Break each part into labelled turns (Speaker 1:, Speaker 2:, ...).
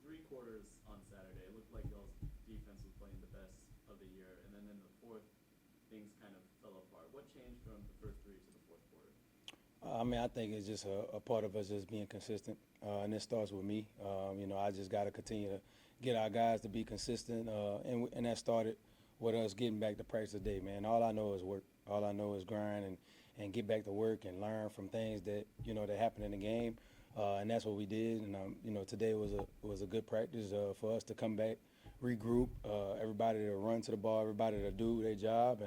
Speaker 1: three quarters on Saturday, it looked like y'all's defense was playing the best of the year, and then in the fourth, things kind of fell apart. What changed from the first three to the fourth quarter?
Speaker 2: I mean, I think it's just a part of us just being consistent, and it starts with me. I just got to continue to get our guys to be consistent, and that started with us getting back to practice today, man. All I know is work. All I know is grind and get back to work and learn from things that that happen in the game, and that's what we did. And today was a good practice for us to come back, regroup, everybody to run to the ball, everybody to do their job,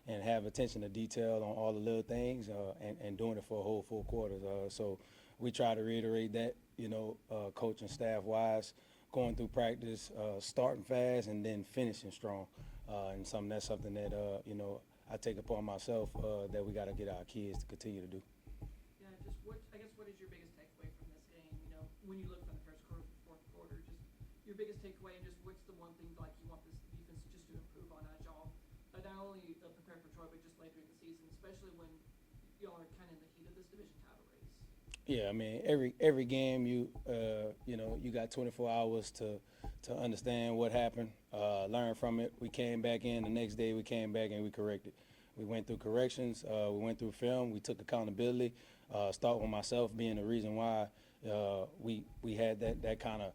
Speaker 2: and have attention to detail on all the little things, and doing it for a whole full quarters. So we try to reiterate that, coach and staff wise, going through practice, starting fast and then finishing strong, and that's something that I take upon myself, that we got to get our kids to continue to do.
Speaker 3: Yeah, just what is your biggest takeaway from this game? When you look from the first quarter to the fourth quarter, just your biggest takeaway, and just what's the one thing like you want this defense just to improve on as y'all not only prepare for Troy, but just later in the season, especially when y'all are kind of in the heat of this division title race.
Speaker 2: Yeah, I mean, every game you got 24 hours to understand what happened, learn from it. We came back in the next day. We came back and we corrected. We went through corrections. We went through film. We took accountability. Start with myself being the reason why we had that kind of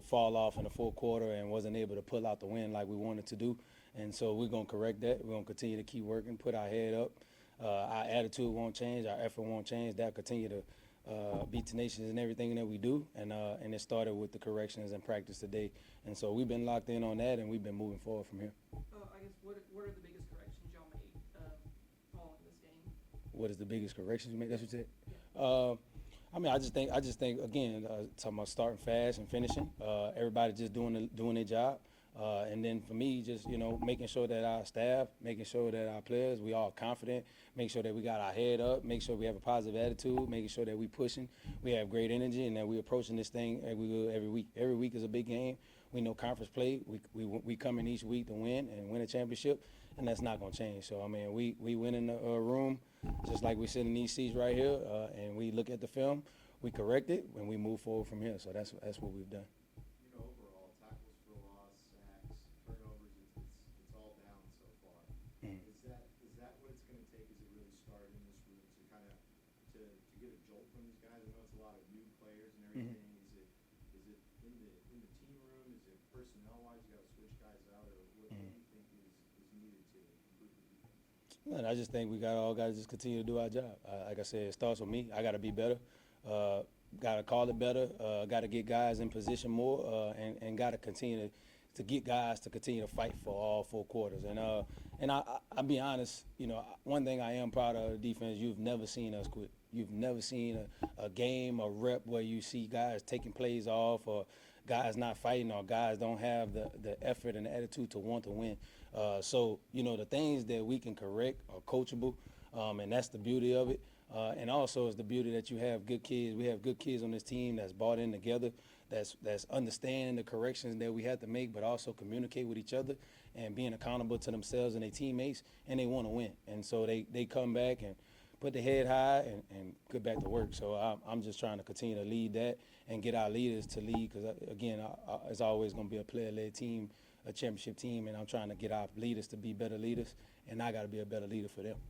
Speaker 2: fall off in the fourth quarter and wasn't able to pull out the win like we wanted to do. And so we're gonna correct that. We're gonna continue to keep working, put our head up. Our attitude won't change. Our effort won't change. That'll continue to be tenacious in everything that we do, and it started with the corrections and practice today, and so we've been locked in on that, and we've been moving forward from here.
Speaker 3: I guess what are the biggest corrections y'all made following this game?
Speaker 2: What is the biggest corrections you made? That's what you said.
Speaker 3: Yeah.
Speaker 2: I mean, I just think again, talking about starting fast and finishing. Everybody just doing their job. And then for me, just, making sure that our staff, making sure that our players, we all confident, make sure that we got our head up, make sure we have a positive attitude, making sure that we pushing, we have great energy, and that we approaching this thing every week. Every week is a big game. We know conference play. We come in each week to win and win a championship, and that's not going to change. So, I mean, we win in the room just like we sit in these seats right here, and we look at the film, we correct it, and we move forward from here. So that's what we've done.
Speaker 4: Overall, tackles for loss, sacks, turnovers, it's all down so far.
Speaker 2: Mhm.
Speaker 4: Is that what it's going to take? Is it really start in this room to kind of to get a jolt from these guys? I know it's a lot of new players and everything.
Speaker 2: Mhm.
Speaker 4: Is it in the team room? Is it personnel wise? You got to switch guys out, or what do you think is needed to improve the defense?
Speaker 2: And I just think we got to just continue to do our job. Like I said, it starts with me. I got to be better. Got to call it better. Got to get guys in position more, and got to continue to get guys to continue to fight for all four quarters. And I'll be honest. One thing I am proud of the defense. You've never seen us quit. You've never seen a game, a rep where you see guys taking plays off, or guys not fighting, or guys don't have the effort and the attitude to want to win. So the things that we can correct are coachable, and that's the beauty of it. And also it's the beauty that you have good kids. We have good kids on this team that's bought in together, that's understanding the corrections that we have to make, but also communicate with each other and being accountable to themselves and their teammates, and they want to win. And so they come back and put their head high and get back to work. So I'm just trying to continue to lead that and get our leaders to lead, because, again, it's always going to be a player-led team, a championship team, and I'm trying to get our leaders to be better leaders, and I got to be a better leader for them.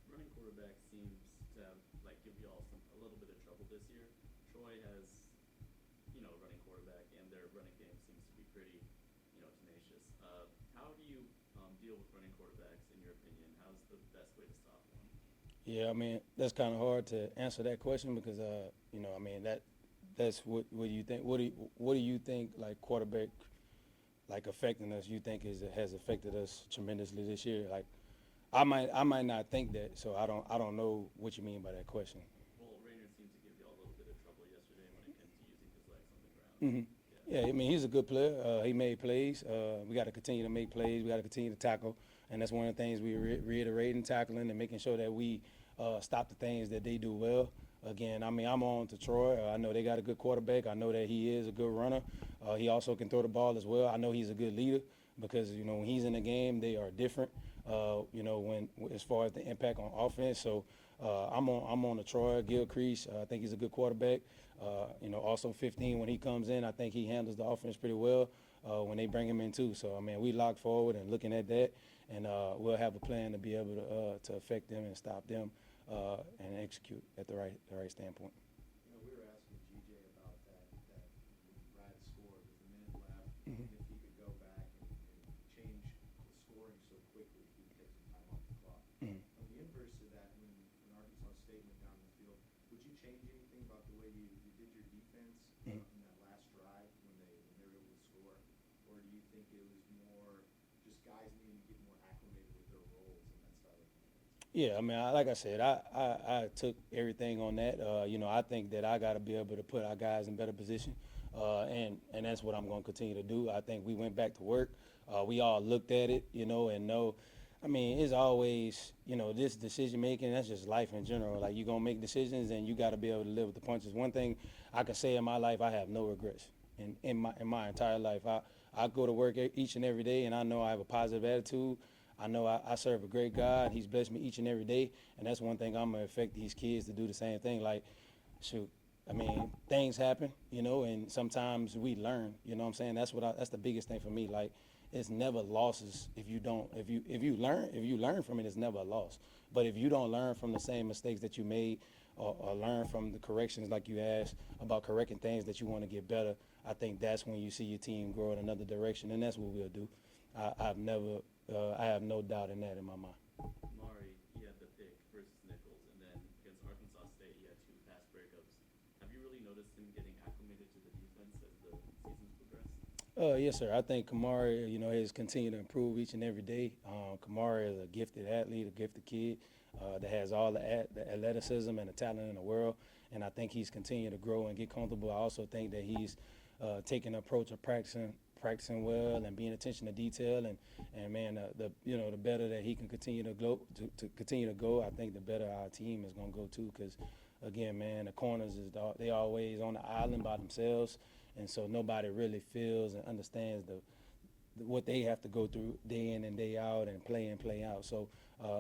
Speaker 1: Running quarterback seems to have, give y'all a little bit of trouble this year. Troy has, running quarterback, and their running game seems to be pretty, tenacious. How do you deal with running quarterbacks, in your opinion? How's the best way to stop one?
Speaker 2: Yeah, I mean, that's kind of hard to answer that question because, I mean, that's what do you think? What do you think, quarterback, affecting us, you think has affected us tremendously this year? I might not think that, so I don't know what you mean by that question.
Speaker 1: Well, Raynor seemed to give y'all a little bit of trouble yesterday when it came to using his legs on the ground.
Speaker 2: Mm-hmm. Yeah, I mean, he's a good player. He made plays. We got to continue to make plays. We got to continue to tackle, and that's one of the things we reiterating, tackling, and making sure that we stop the things that they do well. Again, I mean, I'm on to Troy. I know they got a good quarterback. I know that he is a good runner. He also can throw the ball as well. I know he's a good leader because, when he's in the game, they are different, when as far as the impact on offense. So I'm on the Troy Gilcrease. I think he's a good quarterback. Also 15 when he comes in, I think he handles the offense pretty well when they bring him in too. So I mean, we lock forward and looking at that, and we'll have a plan to be able to affect them and stop them and execute at the right standpoint.
Speaker 4: We were asking GJ about that Brad scored with a minute left,
Speaker 2: Mhm.
Speaker 4: and if he could go back and change the scoring so quickly, he could take some time off the clock.
Speaker 2: Mhm.
Speaker 4: On the inverse of that, when Arkansas State went down the field, would you change anything about the way you did your defense
Speaker 2: Mhm.
Speaker 4: in that last drive when they were able to score? Or do you think it was more just guys needing to get more acclimated with their roles in that style of defense?
Speaker 2: Yeah, I mean, like I said, I took everything on that. I think that I got to be able to put our guys in better position, and that's what I'm going to continue to do. I think we went back to work. We all looked at it, and know. I mean, it's always, this decision making. That's just life in general. Like you're gonna make decisions, and you got to be able to live with the punches. One thing I can say in my life, I have no regrets. In my entire life, I go to work each and every day, and I know I have a positive attitude. I know I serve a great God. He's blessed me each and every day, and that's one thing I'm gonna expect these kids to do the same thing. Like, shoot, I mean, things happen, and sometimes we learn. You know what I'm saying? That's the biggest thing for me. Like, it's never losses if you don't if you learn from it, it's never a loss. But if you don't learn from the same mistakes that you made, or learn from the corrections like you asked about correcting things that you want to get better, I think that's when you see your team grow in another direction, and that's what we'll do. I have no doubt in that in my mind.
Speaker 1: Mari, he had the pick versus Nichols, and then against Arkansas State, he had 2 pass breakups. Have you really noticed him getting acclimated to the defense as the season's progressed?
Speaker 2: Yes, sir. I think Kamari, has continued to improve each and every day. Kamari is a gifted athlete, a gifted kid that has all the athleticism and the talent in the world, and I think he's continued to grow and get comfortable. I also think that he's taking an approach of practicing well and being attention to detail, and man, the better that he can continue to continue to go, I think the better our team is going to go too. Because again, man, the corners they always on the island by themselves, and so nobody really feels and understands what they have to go through day in and day out and play out. So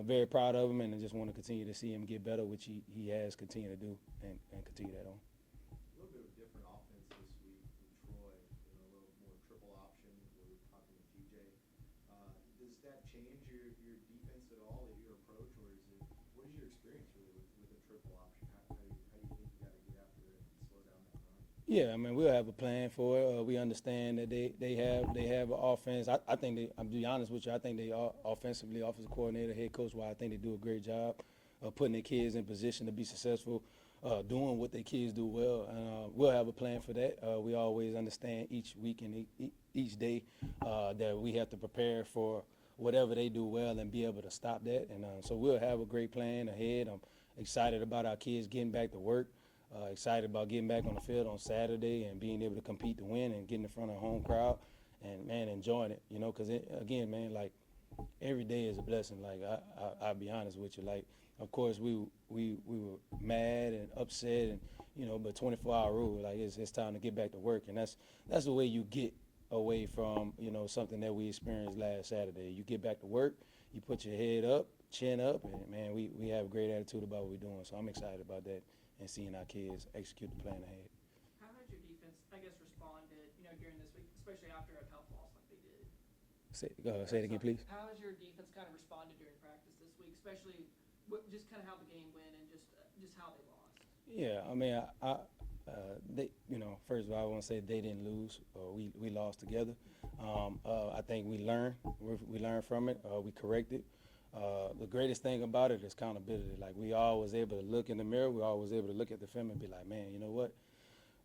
Speaker 2: very proud of him, and I just want to continue to see him get better, which he has continued to do and continue that on.
Speaker 4: A little bit of a different offense this week from Troy, a little more triple option. We were talking to TJ. Does that change your defense at all, your approach, or what is your experience really with a triple option? How do you think you got to get after it and slow down that run?
Speaker 2: Yeah, I mean, we'll have a plan for it. We understand that they have an offense. I think I'm be honest with you, I think they are offensive coordinator, head coach, I think they do a great job of putting their kids in position to be successful, doing what their kids do well. And we'll have a plan for that. We always understand each week and each day that we have to prepare for whatever they do well and be able to stop that. And so we'll have a great plan ahead. I'm excited about our kids getting back to work. Excited about getting back on the field on Saturday and being able to compete to win and getting in front of a home crowd and, man, enjoying it, because again, man, like every day is a blessing. Like I'll be honest with you. Like, of course, we were mad and upset and, but 24-hour rule, like it's time to get back to work. And that's the way you get away from, something that we experienced last Saturday. You get back to work, you put your head up, chin up, and, man, we have a great attitude about what we're doing. So I'm excited about that and seeing our kids execute the plan ahead.
Speaker 3: How has your defense, responded, during this week, especially after a tough loss like they did?
Speaker 2: Say it again, please.
Speaker 3: How has your defense kind of responded during practice this week, especially just kind of how the game went and just how they lost?
Speaker 2: Yeah, I mean, they, first of all, I want to say they didn't lose. We lost together. I think we learned from it. We corrected. The greatest thing about it is accountability. Like, we all was able to look in the mirror. We all was able to look at the film and be like, man, you know what?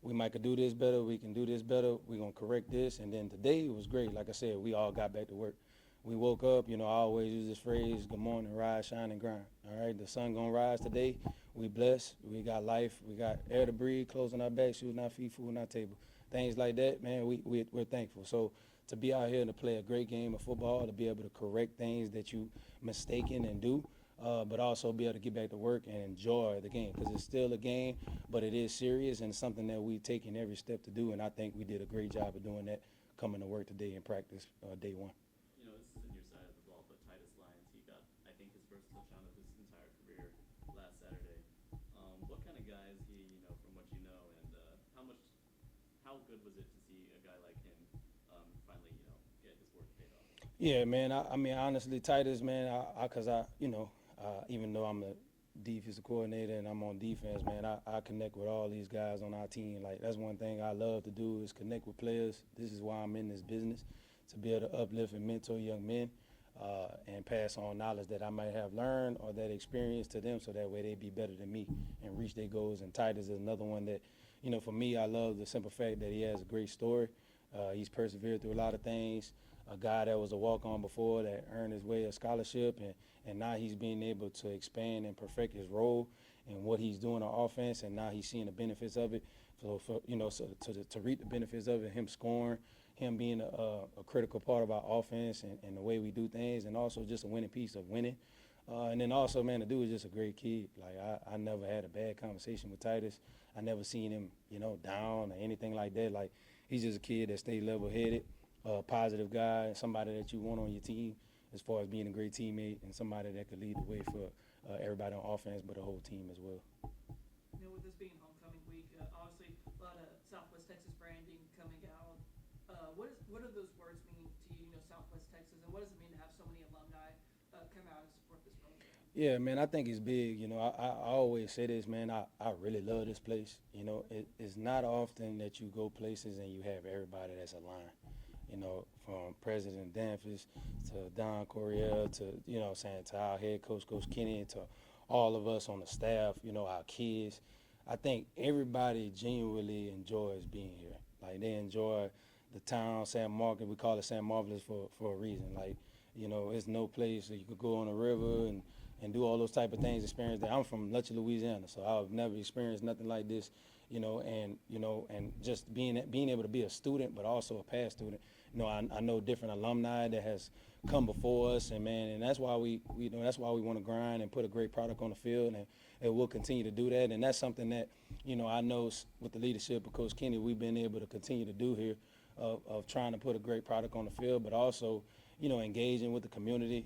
Speaker 2: We might could do this better. We can do this better. We're going to correct this. And then today it was great. Like I said, we all got back to work. We woke up, I always use this phrase, good morning, rise, shine, and grind. All right, the sun going to rise today. We blessed. We got life. We got air to breathe, clothes on our back, shoes on our feet, food on our table. Things like that, man, we're thankful. So to be out here and to play a great game of football, to be able to correct things that you mistaken and do, but also be able to get back to work and enjoy the game, because it's still a game, but it is serious and something that we taking every step to do, and I think we did a great job of doing that coming to work today in practice day one.
Speaker 1: This isn't your side of the ball, but Titus Lyons, he got, I think, his first touchdown of his entire career last Saturday good was it to see a guy like him finally, get his work paid off?
Speaker 2: Yeah, man. I mean, honestly, Titus, man, cause even though I'm the defensive coordinator and I'm on defense, man, I connect with all these guys on our team. Like, that's one thing I love to do is connect with players. This is why I'm in this business, to be able to uplift and mentor young men, and pass on knowledge that I might have learned or that experience to them, so that way they be better than me and reach their goals. And Titus is another one that, for me, I love the simple fact that he has a great story. He's persevered through a lot of things. A guy that was a walk-on before that earned his way a scholarship, and now he's being able to expand and perfect his role and what he's doing on offense, and now he's seeing the benefits of it. So to reap the benefits of it, him scoring, him being a critical part of our offense and the way we do things, and also just a winning piece of winning. And then also, man, the dude is just a great kid. Like, I never had a bad conversation with Titus. I never seen him, down or anything like that. Like, he's just a kid that stayed level-headed, positive guy, and somebody that you want on your team as far as being a great teammate and somebody that could lead the way for everybody on offense, but the whole team as well.
Speaker 3: With this being homecoming week, obviously a lot of Southwest Texas branding coming out. What do those words mean to you, Southwest Texas, and what does it mean to have so many alumni come out and support this program?
Speaker 2: Yeah, man, I think it's big. I always say this, man. I really love this place. It's not often that you go places and you have everybody that's aligned. From President Danfus to Don Coryell to, to our head coach, Coach Kenny, to all of us on the staff, our kids. I think everybody genuinely enjoys being here. Like, they enjoy the town, San Marcos. We call it San Marvelous for a reason. Like, it's no place that you could go on the river and do all those type of things, experience that. I'm from Lutcher, Louisiana, so I've never experienced nothing like this, and just being able to be a student, but also a past student. I know different alumni that has come before us, and that's why we want to grind and put a great product on the field, and we'll continue to do that. And that's something that, I know with the leadership of Coach Kenny, we've been able to continue to do here, of trying to put a great product on the field, but also, engaging with the community,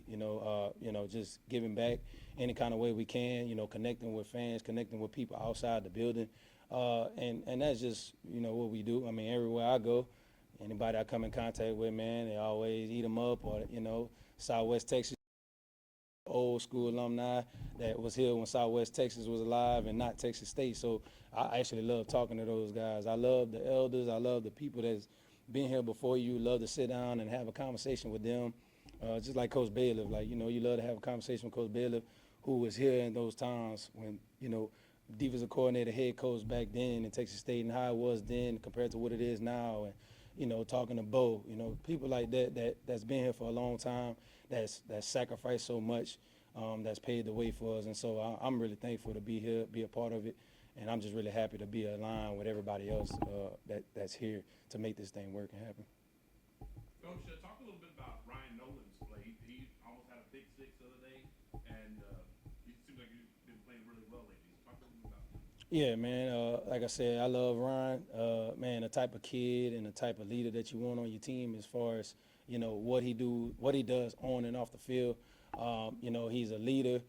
Speaker 2: just giving back any kind of way we can, connecting with fans, connecting with people outside the building. And that's just, what we do. I mean, everywhere I go, anybody I come in contact with, man, they always eat them up, or, Southwest Texas, old school alumni that was here when Southwest Texas was alive and not Texas State. So I actually love talking to those guys. I love the elders. I love the people that's been here before you. Love to sit down and have a conversation with them. Just like Coach Bailiff. Like, you love to have a conversation with Coach Bailiff, who was here in those times when, defensive coordinator, head coach back then in Texas State, and how it was then compared to what it is now. And, talking to Bo, people like that's been here for a long time, that's sacrificed so much, that's paid the way for us. And so I'm really thankful to be here, be a part of it. And I'm just really happy to be aligned with everybody else that's here to make this thing work and happen.
Speaker 5: Coach, talk a little bit about Ryan Nolan's play. He almost had a pick six the other day, and he seems like he's been playing really well lately. Talk a little bit about him.
Speaker 2: Yeah, man. Like I said, I love Ryan. Man, the type of kid and the type of leader that you want on your team, as far as what he does on and off the field. He's a leader.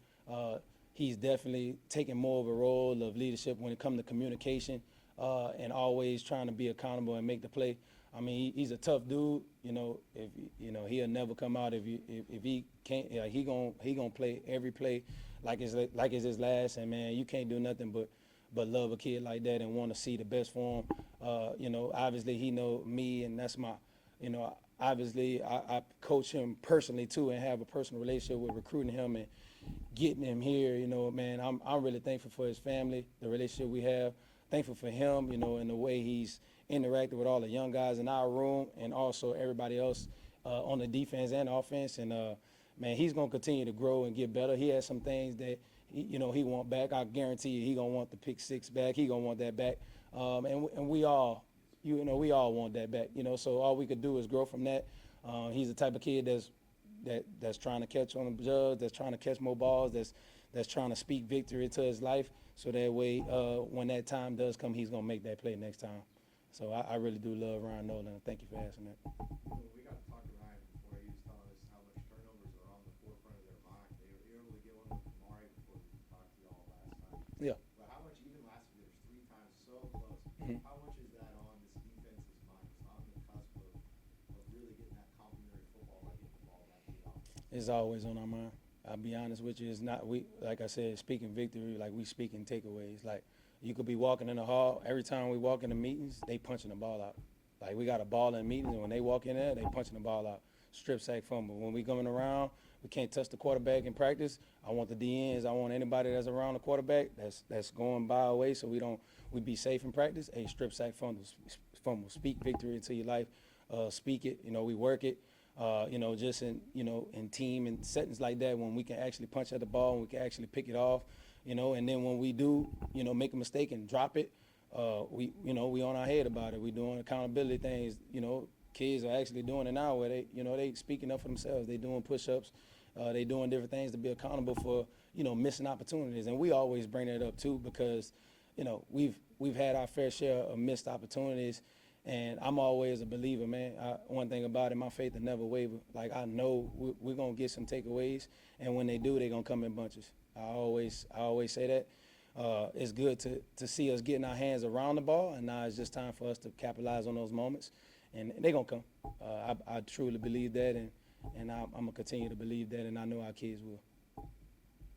Speaker 2: He's definitely taking more of a role of leadership when it comes to communication, and always trying to be accountable and make the play. I mean, he's a tough dude. If he'll never come out if he can't. He gonna play every play like it's his last. And man, you can't do nothing but love a kid like that and want to see the best for him. Obviously he know me, and that's my. Obviously I coach him personally too, and have a personal relationship with recruiting him and getting him here. Man, I'm really thankful for his family, the relationship we have. Thankful for him, and the way he's interacted with all the young guys in our room, and also everybody else on the defense and offense. And man, he's gonna continue to grow and get better. He has some things that he want back. I guarantee you, he gonna want the pick six back. He gonna want that back. And we all, we all want that back. So all we could do is grow from that. He's the type of kid that's trying to catch on the judge, that's trying to catch more balls, that's trying to speak victory to his life, so that way when that time does come, he's going to make that play next time. So I really do love Ryan Nolan. Thank you for asking that.
Speaker 4: When we got to talk to Ryan before, he was telling us how much turnovers are on the forefront of their mind. They were able to get one with Kamari before we talked to y'all last time.
Speaker 2: Yeah.
Speaker 4: But how much, even last year, there's 3 times so close.
Speaker 2: Mhm.
Speaker 4: How much is that on this defense's
Speaker 2: It's always on our mind. I'll be honest with you. It's not, like I said, speaking victory, like we speaking takeaways. Like, you could be walking in the hall. Every time we walk in the meetings, they punching the ball out. Like, we got a ball in meetings, and when they walk in there, they punching the ball out. Strip sack fumble. When we coming around, we can't touch the quarterback in practice. I want the DNs. I want anybody that's around the quarterback that's going by our way, so we be safe in practice. Hey, strip sack fumble. Speak victory into your life. Speak it. We work it. Just in team and settings like that, when we can actually punch at the ball and we can actually pick it off, and then when we do, make a mistake and drop it, we on our head about it. We doing accountability things. Kids are actually doing it now where they speaking up for themselves. They doing push-ups. They doing different things to be accountable for, missing opportunities. And we always bring that up too because, we've had our fair share of missed opportunities. And I'm always a believer, man. One thing about it, my faith will never waver. Like, I know we're going to get some takeaways, and when they do, they're going to come in bunches. I always say that. It's good to see us getting our hands around the ball, and now it's just time for us to capitalize on those moments, and they're going to come. I truly believe that, and I'm going to continue to believe that, and I know our kids will.